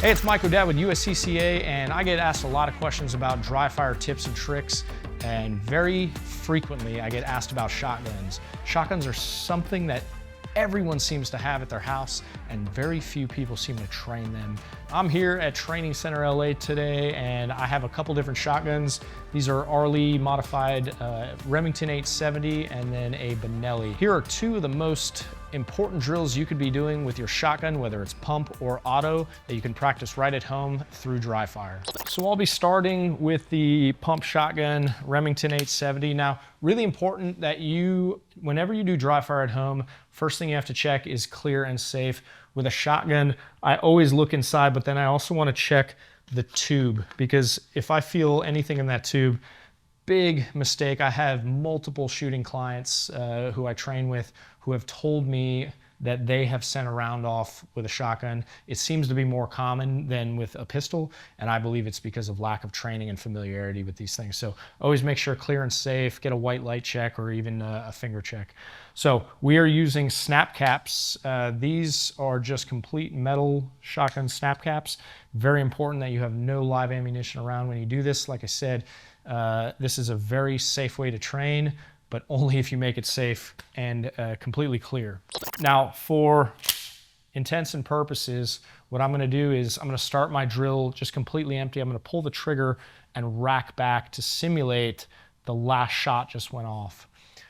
Hey, it's Mike O'Dad with USCCA, and I get asked a lot of questions about dry fire tips and tricks, and very frequently I get asked about shotguns. Shotguns are something that everyone seems to have at their house, and very few people seem to train them. I'm here at Training Center LA today, and I have a couple different shotguns. These are Arley modified Remington 870 and then a Benelli. Here are two of the most important drills you could be doing with your shotgun, whether it's pump or auto, that you can practice right at home through dry fire. So I'll be starting with the pump shotgun Remington 870. Now, really important that whenever you do dry fire at home, first thing you have to check is clear and safe. With a shotgun, I always look inside, but then I also want to check the tube, because if I feel anything in that tube, big mistake. I have multiple shooting clients who I train with who have told me that they have sent a round off with a shotgun. It seems to be more common than with a pistol, and I believe it's because of lack of training and familiarity with these things. So always make sure clear and safe, get a white light check or even a finger check. So we are using snap caps. These are just complete metal shotgun snap caps. Very important that you have no live ammunition around when you do this. Like I said, this is a very safe way to train, but only if you make it safe and completely clear. Now, for intents and purposes, what I'm gonna do is I'm gonna start my drill just completely empty. I'm gonna pull the trigger and rack back to simulate the last shot just went off.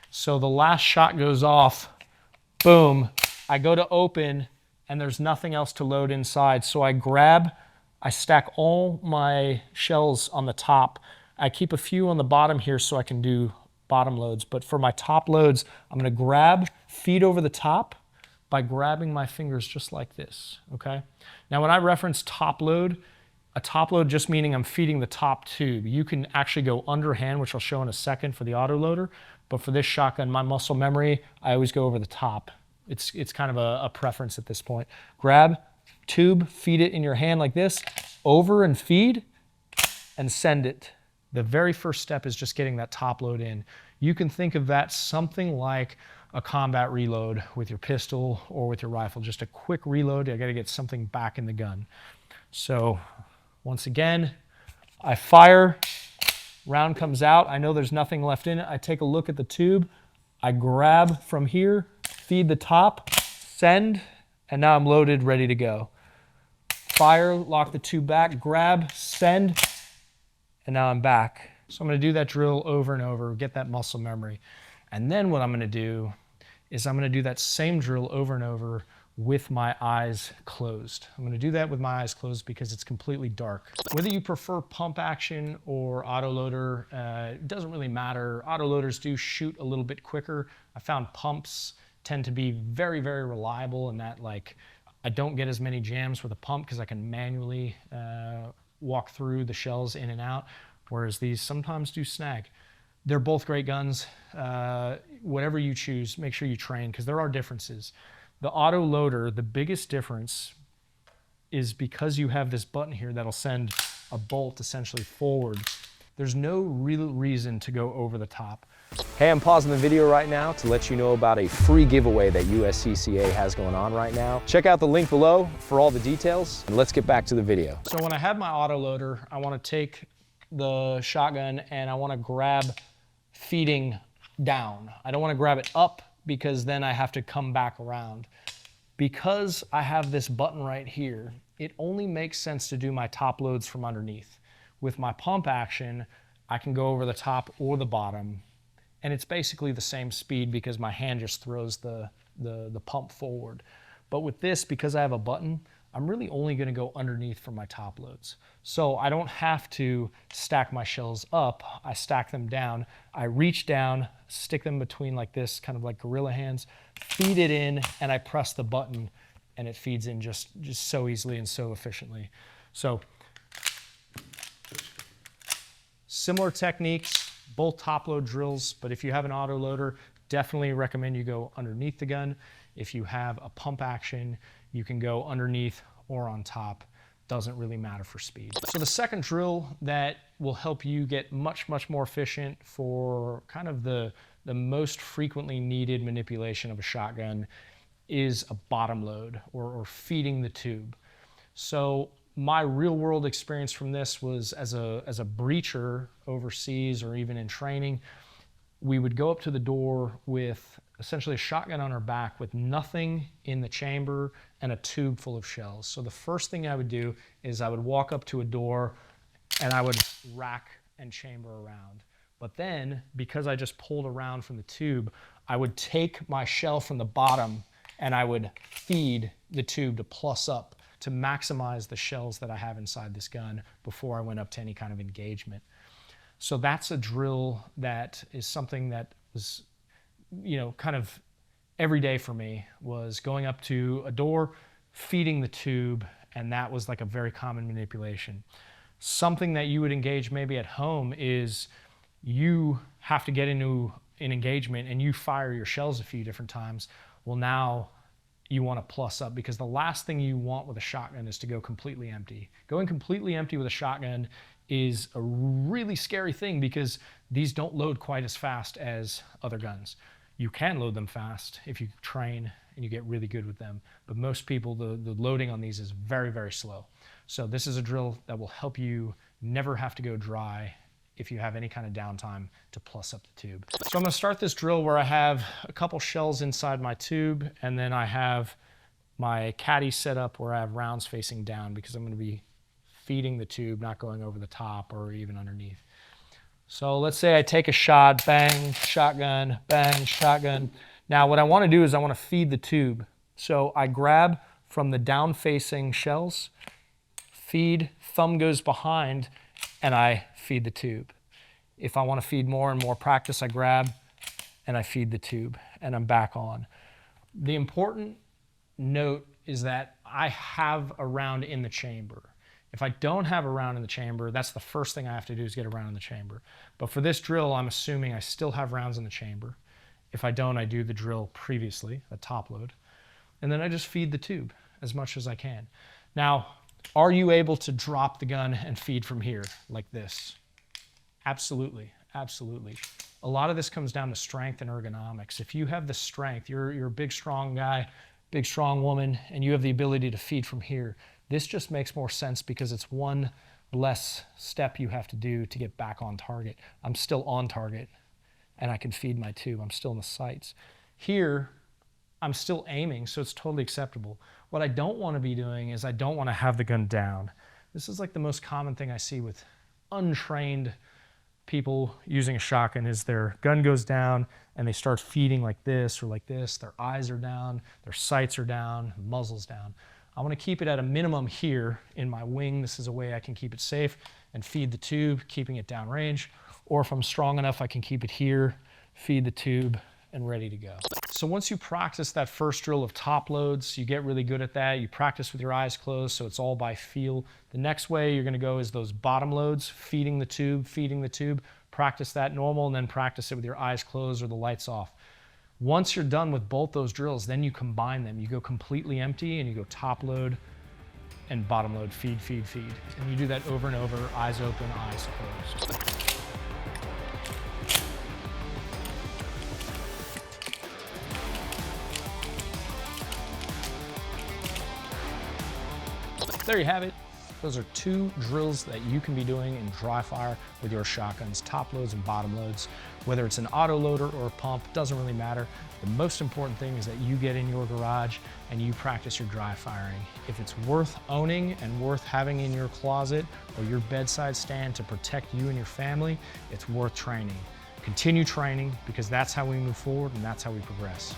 So the last shot goes off, boom, I go to open and there's nothing else to load inside. So I stack all my shells on the top. I keep a few on the bottom here so I can do bottom loads, but for my top loads, I'm gonna grab, feed over the top by grabbing my fingers just like this, okay? Now when I reference top load, a top load just meaning I'm feeding the top tube. You can actually go underhand, which I'll show in a second for the Autoloader, but for this shotgun, my muscle memory, I always go over the top. It's kind of a preference at this point. Grab, tube, feed it in your hand like this, over and feed, and send it. The very first step is just getting that top load in. You can think of that something like a combat reload with your pistol or with your rifle. Just a quick reload. I gotta get something back in the gun. So once again, I fire, round comes out. I know there's nothing left in it. I take a look at the tube. I grab from here, feed the top, send, and now I'm loaded, ready to go. Fire, lock the tube back, grab, send, and now I'm back. So I'm gonna do that drill over and over, get that muscle memory. And then what I'm gonna do is I'm gonna do that same drill over and over with my eyes closed. I'm gonna do that with my eyes closed because it's completely dark. Whether you prefer pump action or autoloader, it doesn't really matter. Autoloaders do shoot a little bit quicker. I found pumps tend to be very, very reliable in that, like, I don't get as many jams with a pump because I can manually walk through the shells in and out, whereas these sometimes do snag. They're both great guns. Whatever you choose, make sure you train, because there are differences. The Autoloader, the biggest difference is because you have this button here that'll send a bolt essentially forward. There's no real reason to go over the top. Hey, I'm pausing the video right now to let you know about a free giveaway that USCCA has going on right now. Check out the link below for all the details, and let's get back to the video. So when I have my Autoloader, I want to take the shotgun and I want to grab feeding down. I don't want to grab it up because then I have to come back around. Because I have this button right here, it only makes sense to do my top loads from underneath. With my pump action, I can go over the top or the bottom, and it's basically the same speed because my hand just throws the pump forward. But with this, because I have a button, I'm really only gonna go underneath for my top loads. So I don't have to stack my shells up, I stack them down. I reach down, stick them between like this, kind of like gorilla hands, feed it in, and I press the button, and it feeds in just so easily and so efficiently. So, similar techniques, both top load drills, but if you have an autoloader, definitely recommend you go underneath the gun. If you have a pump action, you can go underneath or on top. Doesn't really matter for speed. So the second drill that will help you get much more efficient for kind of the most frequently needed manipulation of a shotgun is a bottom load or feeding the tube. So my real world experience from this was as a breacher overseas or even in training, we would go up to the door with essentially a shotgun on our back with nothing in the chamber and a tube full of shells. So the first thing I would do is I would walk up to a door and I would rack and chamber around. But then, because I just pulled around from the tube, I would take my shell from the bottom and I would feed the tube to plus up to maximize the shells that I have inside this gun before I went up to any kind of engagement. So that's a drill that is something that was, kind of every day for me, was going up to a door, feeding the tube, and that was like a very common manipulation. Something that you would engage maybe at home is you have to get into an engagement and you fire your shells a few different times. Well, now you want to plus up, because the last thing you want with a shotgun is to go completely empty. Going completely empty with a shotgun is a really scary thing because these don't load quite as fast as other guns. You can load them fast if you train and you get really good with them, but most people, the loading on these is very, very slow. So this is a drill that will help you never have to go dry if you have any kind of downtime to plus up the tube. So I'm gonna start this drill where I have a couple shells inside my tube, and then I have my caddy set up where I have rounds facing down because I'm gonna be feeding the tube, not going over the top or even underneath. So let's say I take a shot, bang, shotgun, bang, shotgun. Now what I wanna do is I wanna feed the tube. So I grab from the down facing shells, feed, thumb goes behind, and I feed the tube. If I want to feed more and more practice, I grab and I feed the tube and I'm back on. The important note is that I have a round in the chamber. If I don't have a round in the chamber, that's the first thing I have to do is get a round in the chamber. But for this drill, I'm assuming I still have rounds in the chamber. If I don't, I do the drill previously, a top load, and then I just feed the tube as much as I can. Now, are you able to drop the gun and feed from here like this? Absolutely, absolutely. A lot of this comes down to strength and ergonomics. If you have the strength, you're a big, strong guy, big, strong woman, and you have the ability to feed from here, this just makes more sense because it's one less step you have to do to get back on target. I'm still on target and I can feed my tube. I'm still in the sights. Here, I'm still aiming, so it's totally acceptable. What I don't want to be doing is I don't want to have the gun down. This is like the most common thing I see with untrained people using a shotgun is their gun goes down and they start feeding like this or like this. Their eyes are down, their sights are down, muzzle's down. I want to keep it at a minimum here in my wing. This is a way I can keep it safe and feed the tube, keeping it downrange. Or if I'm strong enough, I can keep it here, feed the tube, and ready to go. So once you practice that first drill of top loads, you get really good at that. You practice with your eyes closed, so it's all by feel. The next way you're gonna go is those bottom loads, feeding the tube, practice that normal, and then practice it with your eyes closed or the lights off. Once you're done with both those drills, then you combine them. You go completely empty and you go top load and bottom load, feed. And you do that over and over, eyes open, eyes closed. There you have it. Those are 2 drills that you can be doing in dry fire with your shotguns, top loads and bottom loads. Whether it's an autoloader or a pump, doesn't really matter. The most important thing is that you get in your garage and you practice your dry firing. If it's worth owning and worth having in your closet or your bedside stand to protect you and your family, it's worth training. Continue training because that's how we move forward and that's how we progress.